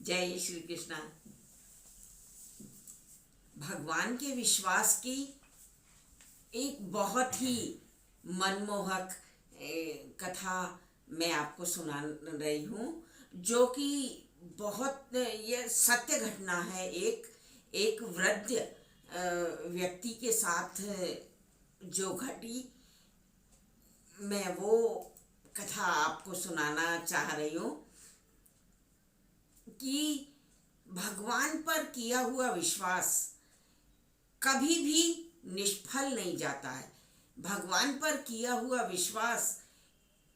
जय श्री कृष्णा। भगवान के विश्वास की एक बहुत ही मनमोहक कथा मैं आपको सुना रही हूँ, जो कि बहुत ये सत्य घटना है। एक वृद्ध व्यक्ति के साथ जो घटी, मैं वो कथा आपको सुनाना चाह रही हूँ कि भगवान पर किया हुआ विश्वास कभी भी निष्फल नहीं जाता है। भगवान पर किया हुआ विश्वास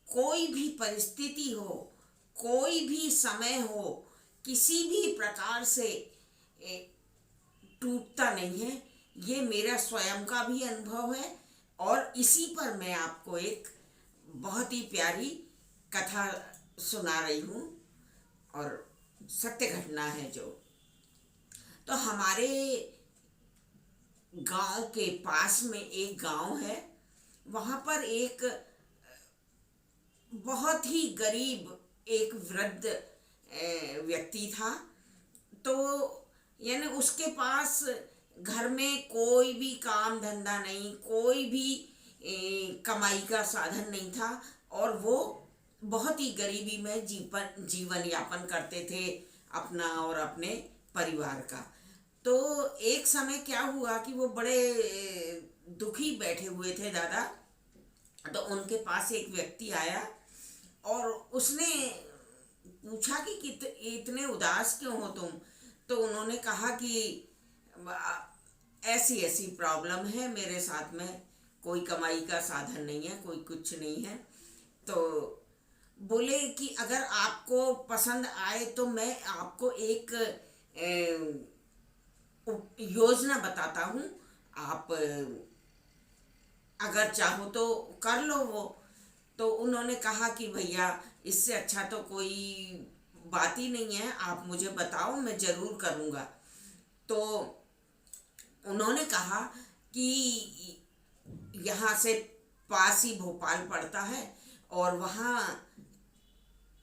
कोई भी परिस्थिति हो, कोई भी समय हो, किसी भी प्रकार से टूटता नहीं है। ये मेरा स्वयं का भी अनुभव है और इसी पर मैं आपको एक बहुत ही प्यारी कथा सुना रही हूँ और सत्य घटना है जो। तो हमारे गांव के पास में एक गांव है, वहाँ पर एक बहुत ही गरीब एक वृद्ध व्यक्ति था। तो यानी उसके पास घर में कोई भी काम धंधा नहीं, कोई भी कमाई का साधन नहीं था और वो बहुत ही गरीबी में जीवन यापन करते थे अपना और अपने परिवार का। तो एक समय क्या हुआ कि वो बड़े दुखी बैठे हुए थे दादा। तो उनके पास एक व्यक्ति आया और उसने पूछा कि इतने उदास क्यों हो तुम। तो उन्होंने कहा कि ऐसी ऐसी प्रॉब्लम है मेरे साथ में, कोई कमाई का साधन नहीं है, कोई कुछ नहीं है। तो बोले कि अगर आपको पसंद आए तो मैं आपको एक योजना बताता हूँ, आप अगर चाहो तो कर लो वो। तो उन्होंने कहा कि भैया इससे अच्छा तो कोई बात ही नहीं है, आप मुझे बताओ, मैं ज़रूर करूँगा। तो उन्होंने कहा कि यहाँ से पास ही भोपाल पड़ता है और वहाँ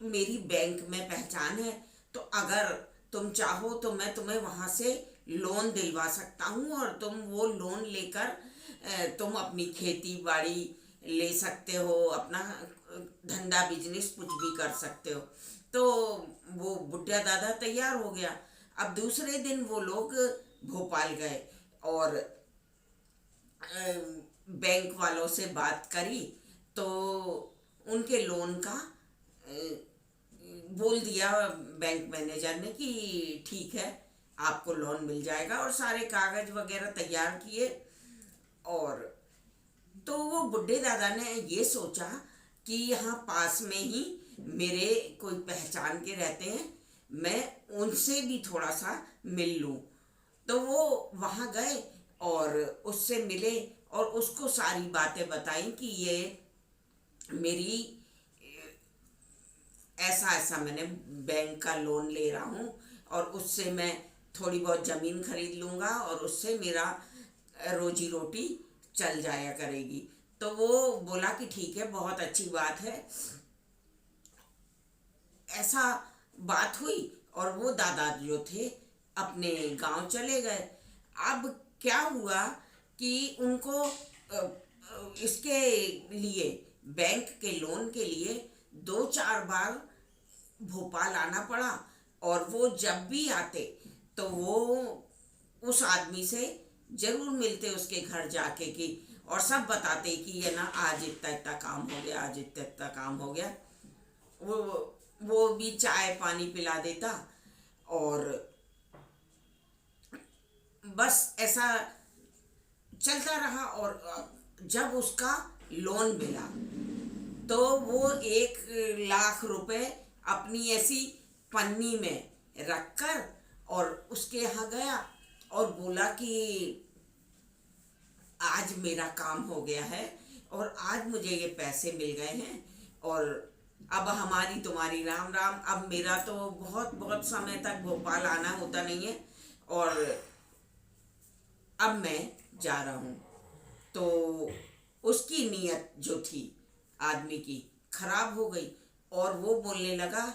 मेरी बैंक में पहचान है, तो अगर तुम चाहो तो मैं तुम्हें वहाँ से लोन दिलवा सकता हूँ और तुम वो लोन लेकर तुम अपनी खेती बाड़ी ले सकते हो, अपना धंधा बिजनेस कुछ भी कर सकते हो। तो वो बुढ़ा दादा तैयार हो गया। अब दूसरे दिन वो लोग भोपाल गए और बैंक वालों से बात करी। तो उनके लोन का बोल दिया बैंक मैनेजर ने कि ठीक है, आपको लोन मिल जाएगा, और सारे कागज वगैरह तैयार किए। और तो वो बुढ़े दादा ने ये सोचा कि यहाँ पास में ही मेरे कोई पहचान के रहते हैं, मैं उनसे भी थोड़ा सा मिल लूँ। तो वो वहाँ गए और उससे मिले और उसको सारी बातें बताई कि ये मेरी ऐसा ऐसा मैंने बैंक का लोन ले रहा हूँ और उससे मैं थोड़ी बहुत ज़मीन खरीद लूँगा और उससे मेरा रोजी रोटी चल जाया करेगी। तो वो बोला कि ठीक है, बहुत अच्छी बात है। ऐसा बात हुई और वो दादा जो थे अपने गांव चले गए। अब क्या हुआ कि उनको इसके लिए, बैंक के लोन के लिए 2-4 बार भोपाल आना पड़ा। और वो जब भी आते तो वो उस आदमी से जरूर मिलते, उसके घर जाके कि, और सब बताते कि ये ना आज इतना इतना काम हो गया, आज इतना इतना काम हो गया। वो वो भी चाय पानी पिला देता और बस ऐसा चलता रहा। और जब उसका लोन मिला तो वो 1 लाख रुपए अपनी ऐसी पन्नी में रखकर और उसके यहाँ गया और बोला कि आज मेरा काम हो गया है और आज मुझे ये पैसे मिल गए हैं और अब हमारी तुम्हारी राम राम। अब मेरा तो बहुत बहुत समय तक भोपाल आना होता नहीं है और अब मैं जा रहा हूँ। तो उसकी नीयत जो थी आदमी की खराब हो गई और वो बोलने लगा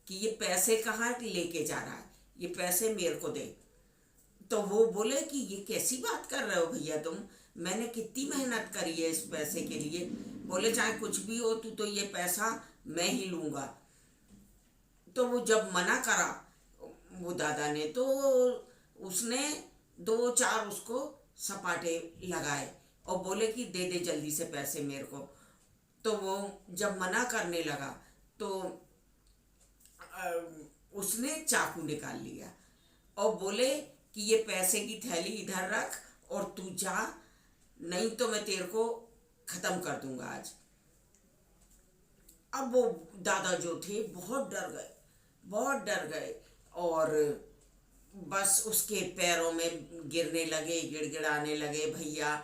कि ये पैसे कहाँ लेके जा रहा है, ये पैसे मेरे को दे। तो वो बोले कि ये कैसी बात कर रहे हो भैया तुम, मैंने कितनी मेहनत करी है इस पैसे के लिए। बोले चाहे कुछ भी हो तू तो ये पैसा मैं ही लूँगा। तो वो जब मना करा वो दादा ने, तो उसने दो चार उसको सपाटे लगाए और बोले कि दे दे जल्दी से पैसे मेरे को। तो वो जब मना करने लगा तो अ, उसने चाकू निकाल लिया और बोले कि ये पैसे की थैली इधर रख और तू जा, नहीं तो मैं तेरे को ख़त्म कर दूंगा आज। अब वो दादा जो थे बहुत डर गए, बहुत डर गए और बस उसके पैरों में गिरने लगे, गिड़गिड़ाने लगे, भैया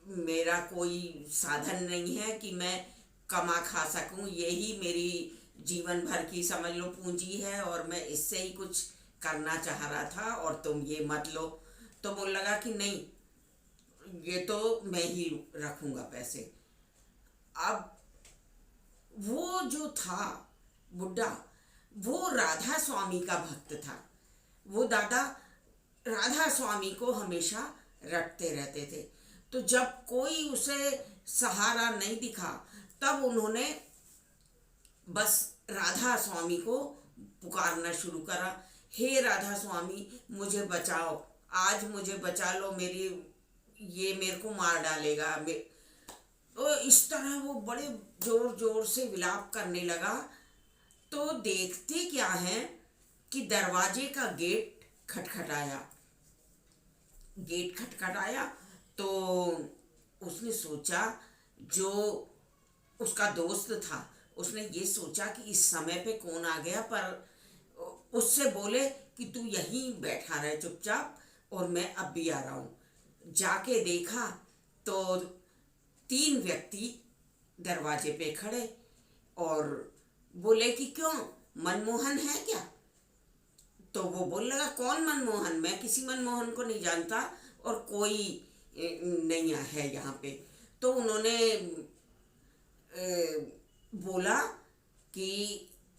मेरा कोई साधन नहीं है कि मैं कमा खा सकूं, यही मेरी जीवन भर की समझ लो पूंजी है और मैं इससे ही कुछ करना चाह रहा था और तुम ये मत लो। तो बोल लगा कि नहीं, ये तो मैं ही रखूंगा पैसे। अब वो जो था बुड्ढा, वो राधा स्वामी का भक्त था। वो दादा राधा स्वामी को हमेशा रटते रहते थे। तो जब कोई उसे सहारा नहीं दिखा तब उन्होंने बस राधा स्वामी को पुकारना शुरू करा, हे राधा स्वामी मुझे बचाओ, आज मुझे बचा लो, मेरी ये मेरे को मार डालेगा। तो इस तरह वो बड़े जोर जोर से विलाप करने लगा। तो देखते क्या है कि दरवाजे का गेट खटखटाया। गेट खटखटाया तो उसने सोचा, जो उसका दोस्त था उसने ये सोचा कि इस समय पे कौन आ गया, पर उससे बोले कि तू यहीं बैठा रहे चुपचाप और मैं अब भी आ रहा हूँ। जाके देखा तो तीन व्यक्ति दरवाजे पे खड़े और बोले कि क्यों, मनमोहन है क्या? तो वो बोल लगा कौन मनमोहन, मैं किसी मनमोहन को नहीं जानता और कोई नहीं है यहाँ पे। तो उन्होंने बोला कि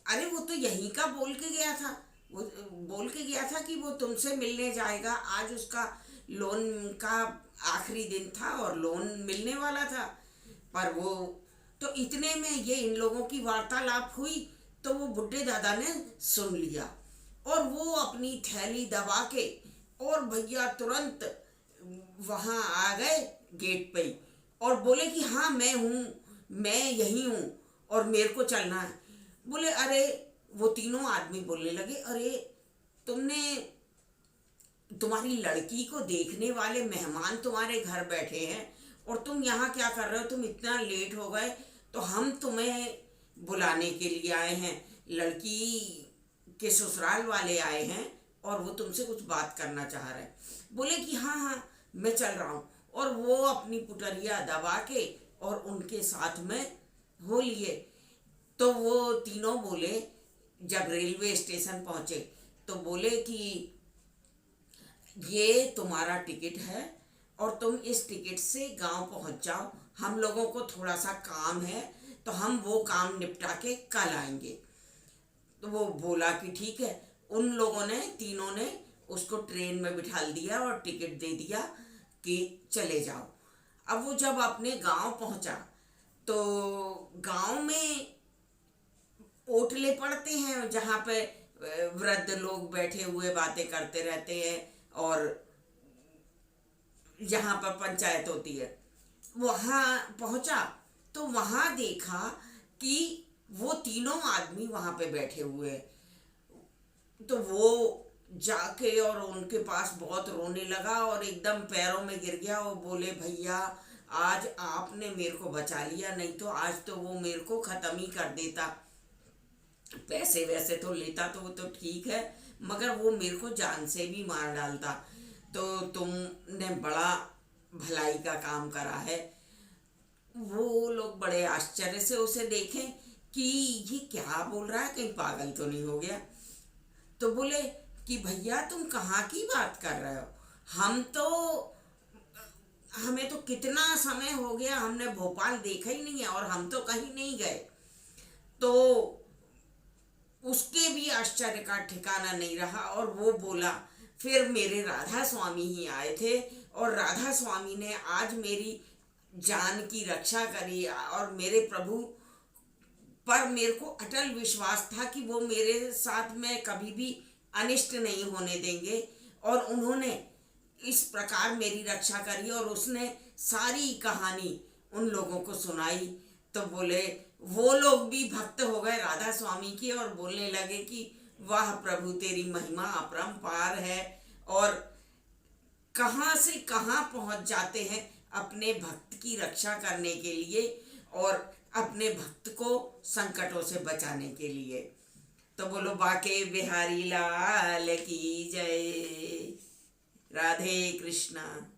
अरे वो तो यहीं का बोल के गया था, वो बोल के गया था कि वो तुमसे मिलने जाएगा, आज उसका लोन का आखिरी दिन था और लोन मिलने वाला था। पर वो तो इतने में ये इन लोगों की वार्तालाप हुई तो वो बुड्ढे दादा ने सुन लिया और वो अपनी थैली दबा के और भैया तुरंत वहाँ आ गए गेट पे ही और बोले कि हाँ मैं हूँ, मैं यही हूँ और मेरे को चलना है। बोले अरे, वो तीनों आदमी बोलने लगे, अरे तुमने, तुम्हारी लड़की को देखने वाले मेहमान तुम्हारे घर बैठे हैं और तुम यहाँ क्या कर रहे हो, तुम इतना लेट हो गए तो हम तुम्हें बुलाने के लिए आए हैं, लड़की के ससुराल वाले आए हैं और वो तुमसे कुछ बात करना चाह रहे हैं। बोले कि हाँ हाँ मैं चल रहा हूँ और वो अपनी पुटरिया दबा के और उनके साथ में हो लिए। तो वो तीनों बोले, जब रेलवे स्टेशन पहुँचे तो बोले कि ये तुम्हारा टिकट है और तुम इस टिकट से गांव पहुंच जाओ, हम लोगों को थोड़ा सा काम है तो हम वो काम निपटा के कल आएंगे। तो वो बोला कि ठीक है। उन लोगों ने, तीनों ने उसको ट्रेन में बिठा दिया और टिकट दे दिया कि चले जाओ। अब वो जब अपने गांव पहुंचा तो गांव में ओटले पड़ते हैं जहाँ पे वृद्ध लोग बैठे हुए बातें करते रहते हैं और जहाँ पर पंचायत होती है। वहाँ पहुँचा तो वहाँ देखा कि वो तीनों आदमी वहाँ पे बैठे हुए हैं। तो वो जाके और उनके पास बहुत रोने लगा और एकदम पैरों में गिर गया और बोले भैया आज आपने मेरे को बचा लिया, नहीं तो आज तो वो मेरे को ख़त्म ही कर देता। पैसे वैसे तो लेता तो वो तो ठीक है, मगर वो मेरे को जान से भी मार डालता। तो तुमने बड़ा भलाई का काम करा है। वो लोग बड़े आश्चर्य से उसे देखें कि ये क्या बोल रहा है, कहीं पागल तो नहीं हो गया। तो बोले कि भैया तुम कहाँ की बात कर रहे हो, हमें तो कितना समय हो गया, हमने भोपाल देखा ही नहीं है और हम तो कहीं नहीं गए। तो उसके भी आश्चर्य का ठिकाना नहीं रहा और वो बोला। फिर मेरे राधा स्वामी ही आए थे और राधा स्वामी ने आज मेरी जान की रक्षा करी और मेरे प्रभु पर मेरे को अटल विश्वास था कि वो मेरे साथ में कभी भी अनिष्ट नहीं होने देंगे और उन्होंने इस प्रकार मेरी रक्षा करी और उसने सारी कहानी उन लोगों को सुनाई। तो बोले वो लोग भी भक्त हो गए राधा स्वामी की और बोलने लगे कि वाह प्रभु तेरी महिमा अपरंपार है और कहाँ से कहाँ पहुंच जाते हैं अपने भक्त की रक्षा करने के लिए और अपने भक्त को संकटों से बचाने के लिए। तो बोलो बाके बिहारी लाल की जय। राधे कृष्णा।